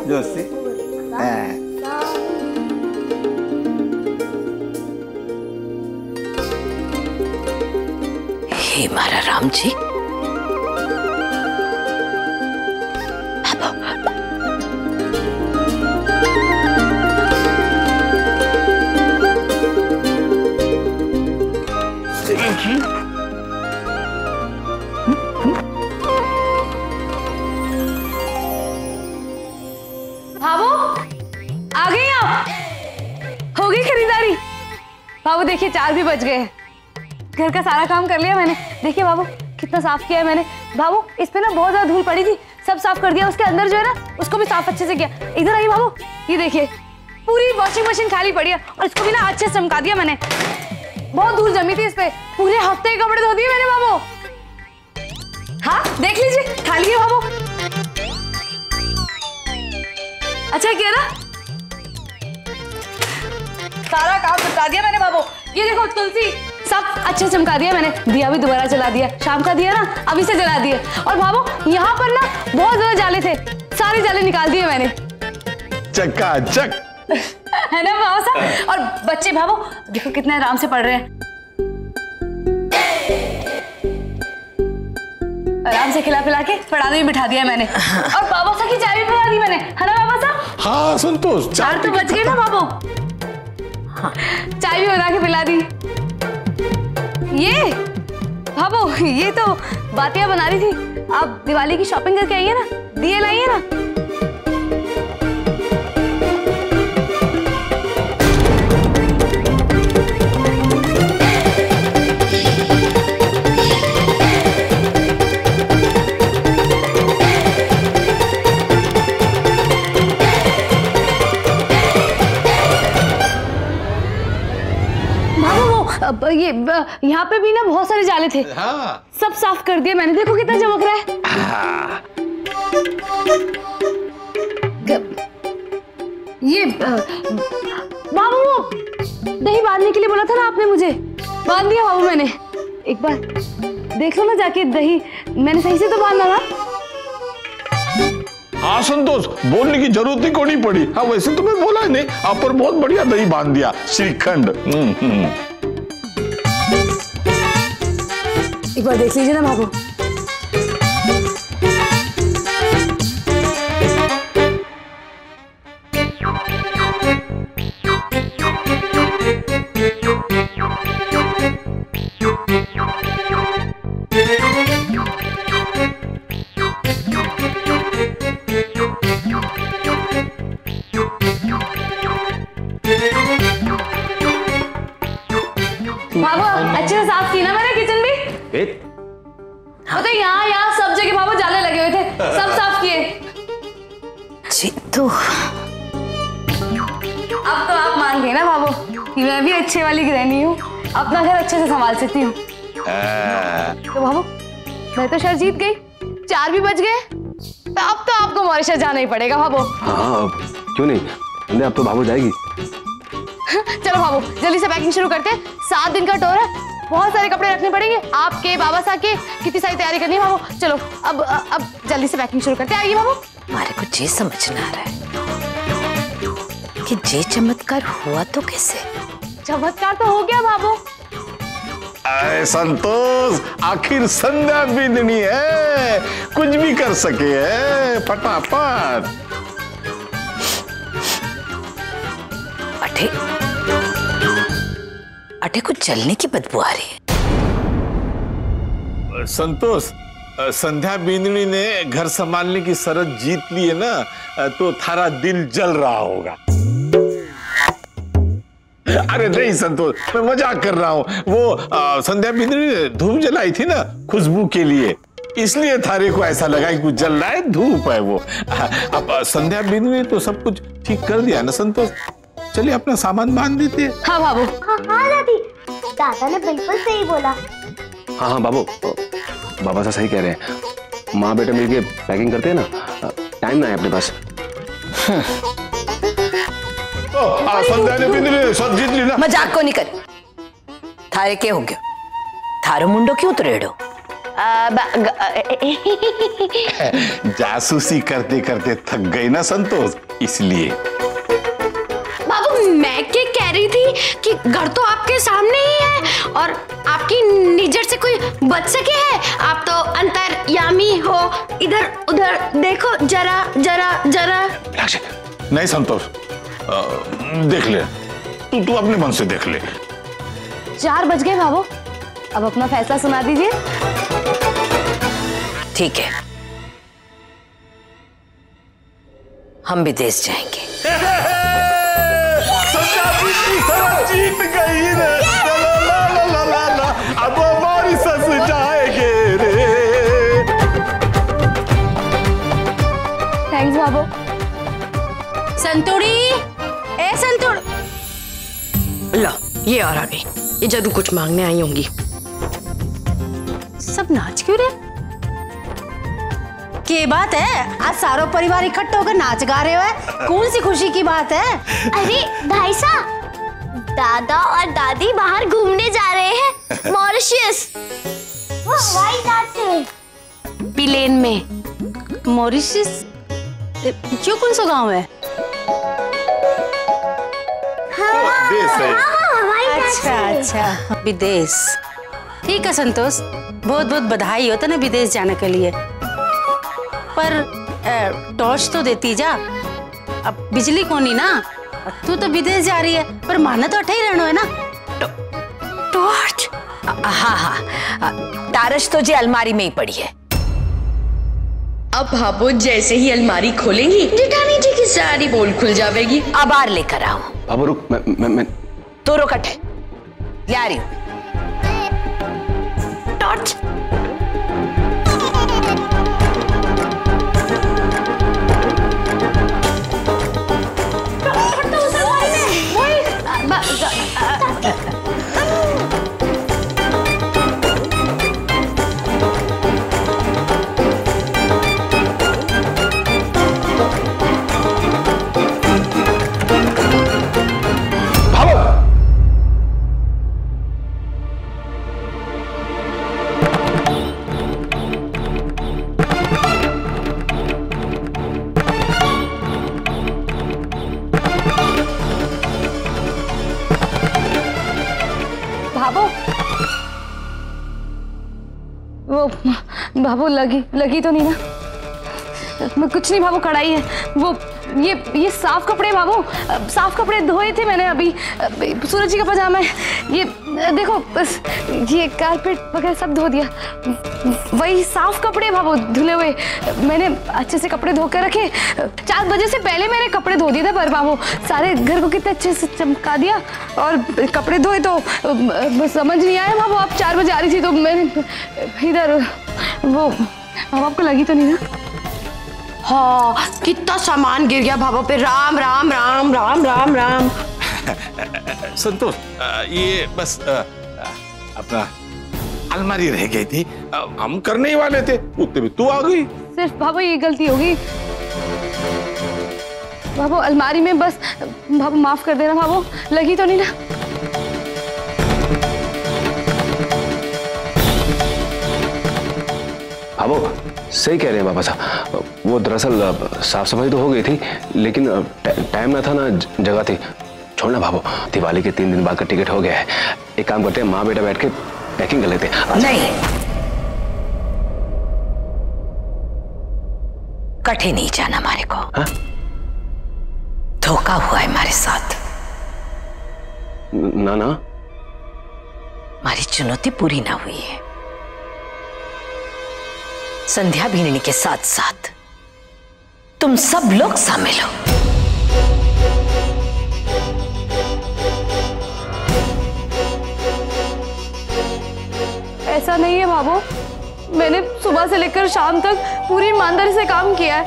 जोशी। हे मारा राम जी, बाबू आ गई आप? हो गई खरीदारी? बाबू देखिए 4 भी बज गए। घर का सारा काम कर लिया मैंने। देखिए बाबू कितना साफ किया है मैंने। बाबू इस पे ना बहुत ज्यादा धूल पड़ी थी, सब साफ कर दिया। उसके अंदर जो है ना उसको भी साफ अच्छे से किया। इधर आइए बाबू, ये देखिए पूरी वॉशिंग मशीन खाली पड़ी है और इसको भी ना अच्छे से चमका दिया मैंने। बहुत धूल जमी थी इस पे, पूरे हफ्ते के कपड़े धो दिए मैंने बाबू। हाँ देख लीजिए खाली है बाबू। अच्छा किया ना, सारा काम निपटा दिया मैंने बाबू। ये देखो तुलसी सब अच्छे चमका दिया मैंने। दिया भी दोबारा जला दिया, शाम का दिया ना अभी से जला दिए। और बाबू यहाँ पर ना बहुत ज्यादा जाले थे, सारे जाले निकाल दिए मैंने। चकाचक है ना बाबा साहब? और बच्चे बाबू देखो कितने आराम से पढ़ रहे हैं। आराम से खिला पिला के पढ़ाने में बिठा दिया मैंने। और बाबा साहब की चाय भी पिला दी मैंने, है ना बाबा साहब? हाँ संतोष, 4 तो बच गए ना बाबू। हाँ चाय भी बना के पिला दी। ये बाबू ये तो बातियां बना रही थी। आप दिवाली की शॉपिंग करके आइए ना, दिए लाइए ना। अब ये यहाँ पे भी ना बहुत सारे जाले थे। हाँ। सब साफ कर दिए मैंने। देखो कितना चमक रहा है। हाँ। ये बाबू वो दही बांधने के लिए बोला था ना आपने मुझे, बांध दिया बाबू मैंने। एक बार देख लो ना जाके दही मैंने सही से तो बांधा ना। हाँ संतोष, बोलने की जरूरत ही कोई नहीं पड़ी। हाँ वैसे तो मैं बोला नहीं, आप पर बहुत बढ़िया दही बांध दिया, श्रीखंड। एक बार देख लीजिए ना बाबू। बाबू अच्छे से साफ की ना मैंने किचन भी? तो यहाँ सब जगह बाबू जाले लगे हुए थे, सब साफ किए। जीतू अब तो आप मान गए ना बाबू कि मैं भी अच्छे वाली गृहिणी हूँ, अपना घर अच्छे से संभाल सकती हूँ। तो बाबू मैं तो शर्त जीत गई, 4 भी बच गए। तो अब तो आपको मॉरिशस जाना ही पड़ेगा बाबू। हाँ क्यों नहीं, अब तो बाबू जाएगी। चलो बाबू जल्दी से पैकिंग शुरू करते हैं। 7 दिन का टूर है, बहुत सारे कपड़े रखने पड़ेंगे आपके, बाबा साहब के। कितनी सारी तैयारी करनी है बाबू। चलो अब जल्दी से पैकिंग शुरू करते हैं। आइए बाबू। हमारे को ये समझ ना आ रहा है कि ये चमत्कार हुआ तो कैसे? चमत्कार तो हो गया बाबू। अरे संतोष, आखिर संध्या बीतनी है, कुछ भी कर सके है फटाफट। अटे कुछ जलने की बदबू आ रही है। संतोष, संध्या बिंदनी ने घर संभालने की शर्त जीत ली है ना, तो थारा दिल जल रहा होगा। अरे नहीं संतोष, मैं मजाक कर रहा हूँ। वो संध्या बिंदनी ने धूप जलाई थी ना खुशबू के लिए, इसलिए थारे को ऐसा लगा कि कुछ जल रहा है, धूप है वो। अब संध्या बिंदनी ने तो सब कुछ ठीक कर दिया ना संतोष। चलिए अपना सामान बांध देते हैं। हाँ बाबू। हाँ दादी, दादा ने बिल्कुल सही बोला। हाँ बाबू, बाबा साहब सही कह रहे हैं। माँ बेटे मिलके पैकिंग करते हैं ना, टाइम ना है अपने पास। संध्या ने बिंदनी सब जीत ली ना। मजाक को नहीं कर। थारे के हो गया, थारो मुंडो क्यों उतरेड़ो? जासूसी करते करते थक गई ना संतोष, इसलिए। बाबू मैं क्या कह रही थी कि घर तो आपके सामने ही है और आपकी नजर से कोई बच सके है? आप तो अंतर्यामी हो, इधर उधर देखो जरा जरा जरा। नहीं संतोष, देख ले, तू अपने मन से देख ले। 4 बज गए बाबू, अब अपना फैसला सुना दीजिए। ठीक है, हम विदेश जाएंगे। जीत गई रे, ला ला ला ला ला, अब हमारी सस जाएंगे रे। थैंक्स बाबू। संतोड़ी, ए संतोड़, ला ये और आ गई, ये जरूर कुछ मांगने आई होंगी। सब नाच क्यों रहे? क्या बात है, आज सारा परिवार इकट्ठा होकर नाच गा रहे हो? कौन सी खुशी की बात है? अरे भाई साहब, दादा और दादी बाहर घूमने जा रहे हैं, मॉरिशस। वो हवाई जहाज से। प्लेन में। मॉरिशस? क्यों, कौन सा गांव है? अच्छा, विदेश। ठीक है संतोष, बहुत बहुत बधाई होता ना विदेश जाने के लिए। पर टॉर्च तो देती जा, अब बिजली कोनी ना। तू तो विदेश जा रही है, पर माना तो अठे ही रहना है ना। टॉर्च? हाँ, टारच तो जी अलमारी में ही पड़ी है। अब भाभो जैसे ही अलमारी खोलेंगी, जेठानी जी की सारी बोल खुल जाएगी। अब बाहर लेकर आओ। बाबू रुक, मैं तो रोकट है, ले आ रही हूँ। टॉर्च। बाबू लगी तो नहीं ना? मैं कुछ नहीं बाबू, कढ़ाई है वो। ये साफ कपड़े बाबू, साफ कपड़े धोए थे मैंने अभी। सूरज जी का पजामा है, ये देखो बस, ये कारपेट वगैरह सब धो दिया। वही साफ कपड़े बाबू, धुले हुए। मैंने अच्छे से कपड़े धो कर रखे। 4 बजे से पहले मैंने कपड़े धो दिए थे, पर बाबू सारे घर को कितने अच्छे से चमका दिया। और कपड़े धोए तो समझ नहीं आया बाबू, आप 4 बजे आ रही थी तो मैंने इधर वो। अब आपको लगी तो नहीं ना? हाँ, कितना सामान गिर गया भाभो पे। राम राम राम राम राम राम। संतोष, ये बस अपना अलमारी रह गई थी, हम करने ही वाले थे, उतने में तू आ गई। सिर्फ बाबू ये गलती होगी बाबू, अलमारी में बस। बाबू माफ कर देना बाबू, लगी तो नहीं ना? बाबू सही कह रहे हैं बाबा साहब, वो दरअसल साफ सफाई तो हो गई थी, लेकिन टाइम ना था ना जगह थी। छोड़ना बाबू, दिवाली के 3 दिन बाद का टिकट हो गया है। एक काम करते हैं, माँ बेटा बैठ के पैकिंग कर लेते हैं। नहीं, कठे नहीं जाना हमारे को। हा? धोखा हुआ है हमारे साथ। ना ना, हमारी चुनौती पूरी ना हुई है। संध्या भीननी के साथ साथ तुम सब लोग शामिल हो। ऐसा नहीं है बाबू, मैंने सुबह से लेकर शाम तक पूरी ईमानदारी से काम किया है।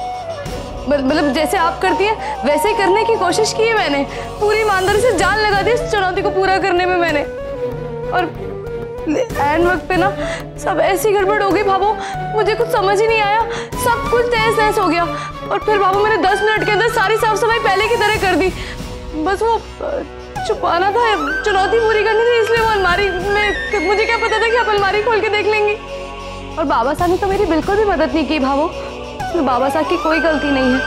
मतलब जैसे आप करती है वैसे ही करने की कोशिश की है मैंने। पूरी ईमानदारी से जान लगा दी इस चुनौती को पूरा करने में मैंने। और एंड वक्त पे ना सब ऐसी गड़बड़ हो गई बाबू, मुझे कुछ समझ ही नहीं आया। सब कुछ तहस नहस हो गया। और फिर बाबू मैंने 10 मिनट के अंदर सारी साफ सफाई पहले की तरह कर दी। बस वो छुपाना था, चुनौती पूरी करनी थी, इसलिए वो अलमारी में। मुझे क्या पता था कि आप अलमारी खोल के देख लेंगी। और बाबा साहब ने तो मेरी बिल्कुल भी मदद नहीं की भावो। इसमें बाबा साहब की कोई गलती नहीं है।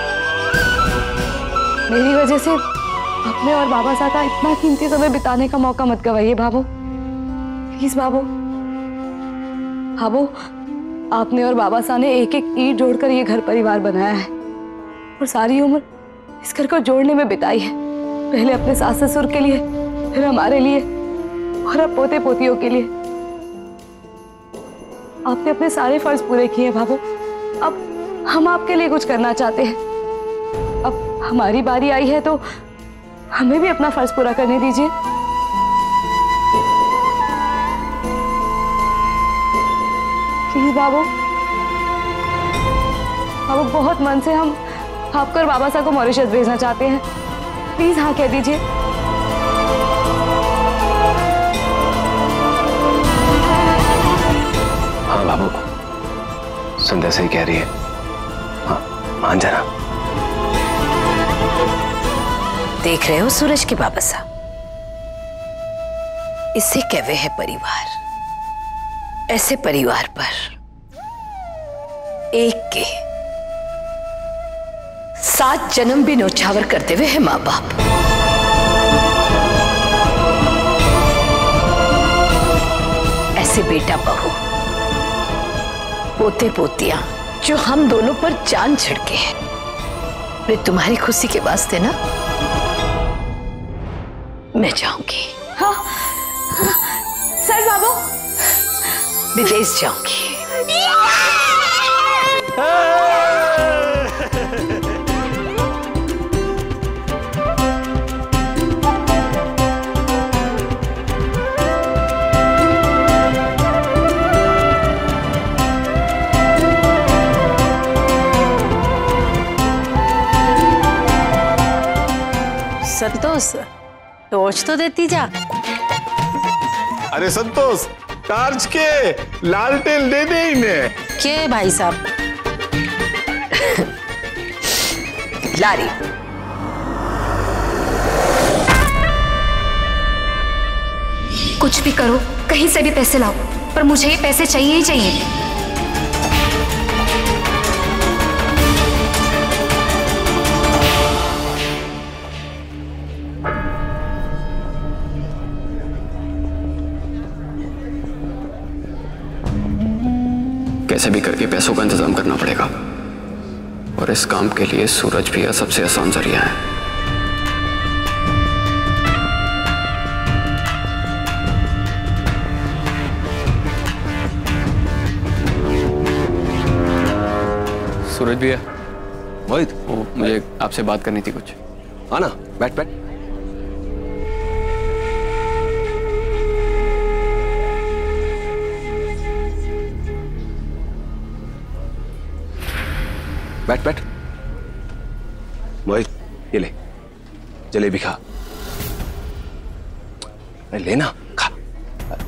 मेरी वजह से अपने और बाबा साहब का इतना कीमती समय बिताने का मौका मत गवाइए भावो, प्लीज भावो। भावो, आपने और बाबा साहब ने एक एक ईंट जोड़कर ये घर परिवार बनाया है और सारी उम्र इस घर को जोड़ने में बिताई है। पहले अपने सास ससुर के लिए, फिर हमारे लिए और अब पोते पोतियों के लिए। आपने अपने सारे फर्ज पूरे किए भावो। अब हम आपके लिए कुछ करना चाहते हैं। अब हमारी बारी आई है तो हमें भी अपना फर्ज पूरा करने दीजिए। प्लीज बाबू, बाबू बहुत मन से हम आपको और बाबा साहब को मॉरिशस भेजना चाहते हैं। प्लीज हाँ कह दीजिए। हाँ बाबू, संध्या सही कह रही है। हाँ मान जाना। देख रहे हो सूरज के बाबा साहब, इसे कहवे है परिवार। ऐसे परिवार पर एक के 7 जन्म भी नौछावर करते हुए है माँ बाप। ऐसे बेटा बहू, पोते पोतियां जो हम दोनों पर जान छिड़के हैं, वे तुम्हारी खुशी के वास्ते ना मैं जाऊंगी। हाँ, सर बाबू, विदेश जाऊंगी। संतोष, टॉर्च तो देती जा। अरे संतोष, टार्च के लालटेन दे दे इन्हें। के भाई साहब? लारी, कुछ भी करो, कहीं से भी पैसे लाओ, पर मुझे ये पैसे चाहिए ही चाहिए। कैसे भी करके पैसों का इंतजाम करना पड़ेगा, और इस काम के लिए सूरज भैया सबसे आसान जरिया है। सूरज भैया, मोहित, वो मुझे आपसे बात करनी थी कुछ। आना, बैठ बैठ। बैठ बैठ। मोहित, ये ले, जलेबी खा। अरे लेना, खा।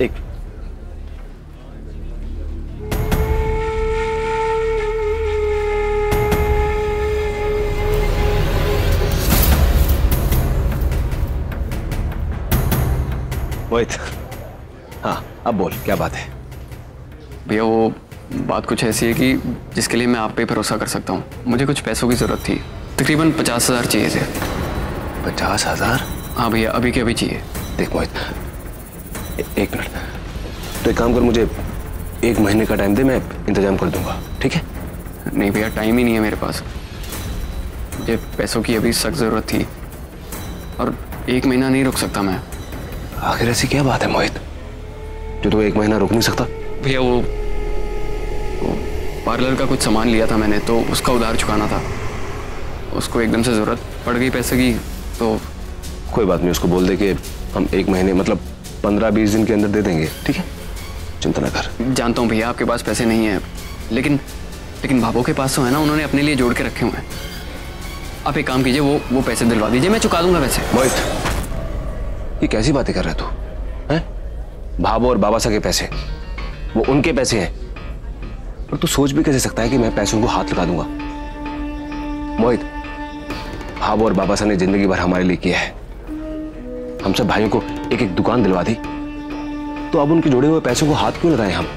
एक मोहित, हाँ अब बोल, क्या बात है? भैया वो बात कुछ ऐसी है कि जिसके लिए मैं आप पे भरोसा कर सकता हूँ। मुझे कुछ पैसों की जरूरत थी, तकरीबन 50,000 चाहिए थे। 50,000? हाँ भैया, अभी के अभी चाहिए। देख मोहित, एक मिनट, तो एक काम कर, मुझे 1 महीने का टाइम दे, मैं इंतजाम कर दूंगा, ठीक है? नहीं भैया, टाइम ही नहीं है मेरे पास। मुझे पैसों की अभी सख्त जरूरत थी और 1 महीना नहीं रुक सकता मैं। आखिर ऐसी क्या बात है मोहित जो तू 1 महीना रुक नहीं सकता? भैया वो पार्लर का कुछ सामान लिया था मैंने, तो उसका उधार चुकाना था। उसको एकदम से जरूरत पड़ गई पैसे की, तो कोई बात नहीं, उसको बोल दे कि हम 1 महीने मतलब 15-20 दिन के अंदर दे देंगे, ठीक है? चिंता ना कर। जानता हूँ भैया आपके पास पैसे नहीं है, लेकिन भाभो के पास तो है ना, उन्होंने अपने लिए जोड़ के रखे हुए हैं। आप एक काम कीजिए, वो पैसे दिलवा दीजिए, मैं चुका दूंगा पैसे। मोहित, ये कैसी बातें कर रहे तू? हैं? भाभो और बाबा साहब के पैसे, वो उनके पैसे हैं, और तू सोच भी कैसे सकता है कि मैं पैसों को हाथ लगा दूंगा? मोहित, भाभो और बाबा साहब ने जिंदगी भर हमारे लिए किया है। हम सब भाइयों को एक एक दुकान दिलवा दी, तो अब उनके जोड़े हुए पैसों को हाथ क्यों लगाएं हम?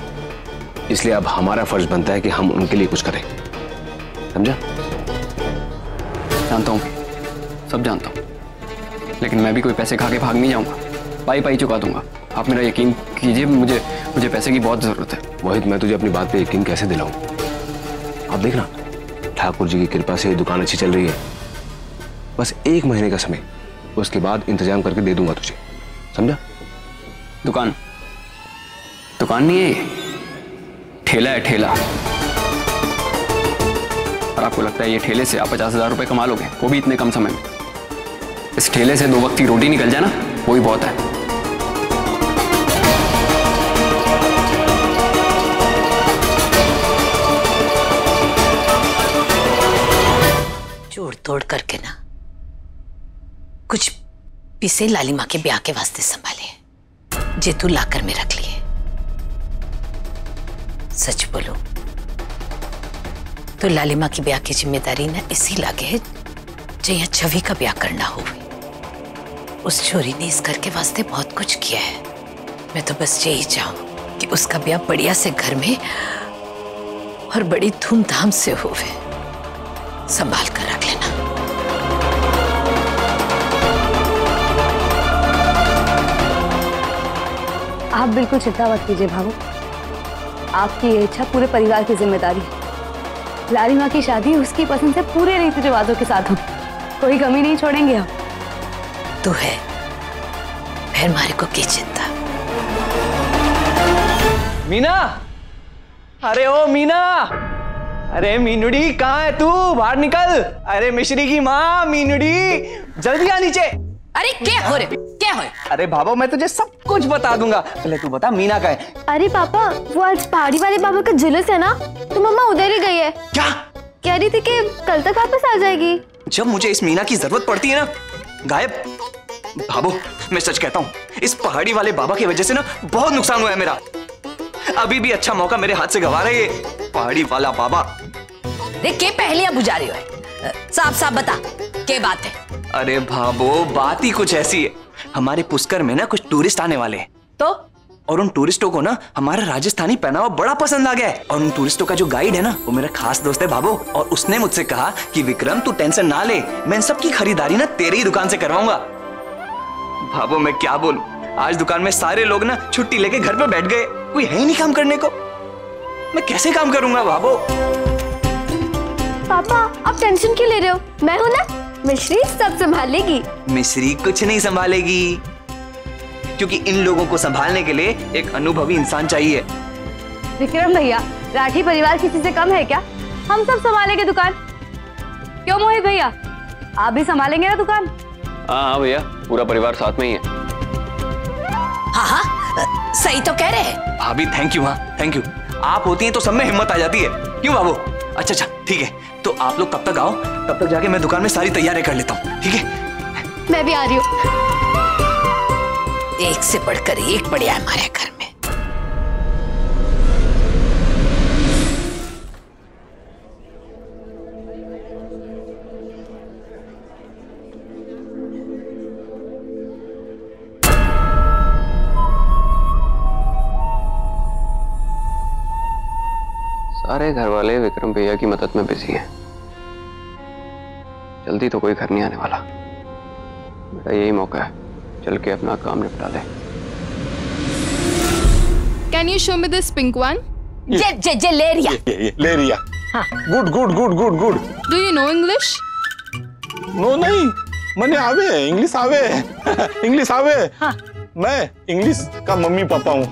इसलिए अब हमारा फर्ज बनता है कि हम उनके लिए कुछ करें, समझा? जानता हूँ, सब जानता हूँ, लेकिन मैं भी कोई पैसे खा के भाग नहीं जाऊंगा। पाई पाई चुका दूंगा। आप मेरा यकीन कीजिए, मुझे पैसे की बहुत जरूरत है। मोहित, मैं तुझे अपनी बात पे यकीन कैसे दिलाऊं? आप देखना, ठाकुर जी की कृपा से दुकान अच्छी चल रही है। बस 1 महीने का समय, उसके बाद इंतजाम करके दे दूंगा तुझे, समझा? दुकान नहीं है, ये ठेला है, ठेला। और आपको लगता है ये ठेले से आप 50,000 रुपए कमा लोगे, वो भी इतने कम समय में? इस ठेले से 2 वक्त की रोटी निकल जाए ना, वो ही बहुत है। जोड़ तोड़ करके ना कुछ पिसे लालिमा के ब्याह के वास्ते संभाले, जे तू लाकर में रख लिए। सच बोलो तो लालिमा की ब्याह की जिम्मेदारी ना इसी लागे है जहाँ छवि का ब्याह करना हो। उस छोरी ने इस घर के वास्ते बहुत कुछ किया है। मैं तो बस यही चाहूं कि उसका ब्याह बढ़िया से घर में और बड़ी धूमधाम से होवे। संभाल कर रख लेना। आप बिल्कुल चिंता मत कीजिए भाभू, आपकी ये इच्छा पूरे परिवार की जिम्मेदारी है। लालिमा की शादी उसकी पसंद से पूरे रीति रिवाजों के साथ हो, कोई कमी नहीं छोड़ेंगे हम। तू है फिर हमारे को की चिंता। मीना, अरे ओ मीना, अरे मीनुड़ी कहाँ है तू? बाहर निकल। अरे मिश्री की माँ, मीनुड़ी जल्दी आ नीचे। अरे क्या हो रहे, क्या हो? अरे बाबा मैं तुझे सब कुछ बता दूंगा, पहले तू बता मीना का है। अरे पापा, वो आज पहाड़ी वाले बाबा का जुलूस है ना, तो मम्मा उधर ही गई है। क्या कह रही थी कि कल तक वापस आ जाएगी। जब मुझे इस मीना की जरूरत पड़ती है ना, गायब। भाभो मैं सच कहता हूँ, इस पहाड़ी वाले बाबा की वजह से ना बहुत नुकसान हुआ है मेरा। अभी भी अच्छा मौका मेरे हाथ से गवा रहे ये पहाड़ी वाला बाबा। देख के पहलियां बुझा रही है, साफ साफ बता क्या बात है? अरे भाभो बात ही कुछ ऐसी है, हमारे पुष्कर में ना कुछ टूरिस्ट आने वाले हैं, तो और उन टूरिस्टों को ना हमारा राजस्थानी पहनावा बड़ा पसंद आ गया है। और उन टूरिस्टों का जो गाइड है ना, वो मेरा खास दोस्त है भाभो, और उसने मुझसे कहा कि विक्रम तू टेंशन ना ले, मैं इन सब की खरीदारी ना तेरी ही दुकान से करवाऊंगा। भाभो मैं क्या बोलूं, आज दुकान में सारे लोग ना छुट्टी लेके घर पे बैठ गए, कोई है ही नहीं काम करने को। मैं कैसे काम करूंगा भाभो? पापा आप टेंशन क्यों ले रहे हो, मैं हूं ना, मिश्री सब संभालेगी। मिश्री कुछ नहीं संभालेगी, क्योंकि इन लोगों को संभालने के लिए एक अनुभवी इंसान चाहिए। विक्रम भैया, राठी परिवार किसी से कम है क्या? हम सब संभालेंगे दुकान। क्यों मोहित भैया, आप भी संभालेंगे ना दुकान? हाँ भैया, पूरा परिवार साथ में ही है। हाँ सही तो कह रहे हैं। भाभी थैंक यू। हाँ थैंक यू, आप होती हैं तो सब में हिम्मत आ जाती है। क्यों बाबू? अच्छा ठीक है, तो आप लोग तब तक आओ, तब तक जाके मैं दुकान में सारी तैयारी कर लेता हूँ, ठीक है? मैं भी आ रही हूँ। एक से बढ़कर एक बढ़िया है हमारे घर में। सारे घर वाले विक्रम भैया की मदद में बिजी हैं। जल्दी तो कोई घर नहीं आने वाला। बेटा यही मौका है, चल के अपना काम निपटा ले। Can you show me this pink one? जे लेरिया। लेरिया। हाँ। Good good good good good. Do you know English? No नहीं, मने आवे इंग्लिश आवे इंग्लिश आवे। हाँ। मैं इंग्लिश का मम्मी पापा हूँ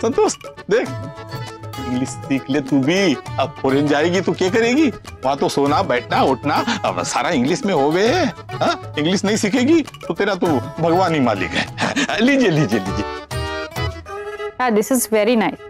संतोष देख, इंग्लिश सीख ले तू भी। अब फॉरेन जाएगी तो क्या करेगी? वहां तो सोना बैठना उठना अब सारा इंग्लिश में हो गए है। इंग्लिश नहीं सीखेगी तो तेरा तो भगवान ही मालिक है। लीजिए लीजिए लीजिए। This is very nice.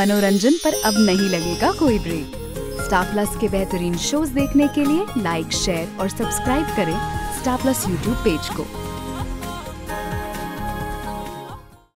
मनोरंजन पर अब नहीं लगेगा कोई ब्रेक। स्टार प्लस के बेहतरीन शोज देखने के लिए लाइक, शेयर और सब्सक्राइब करें स्टार प्लस यूट्यूब पेज को।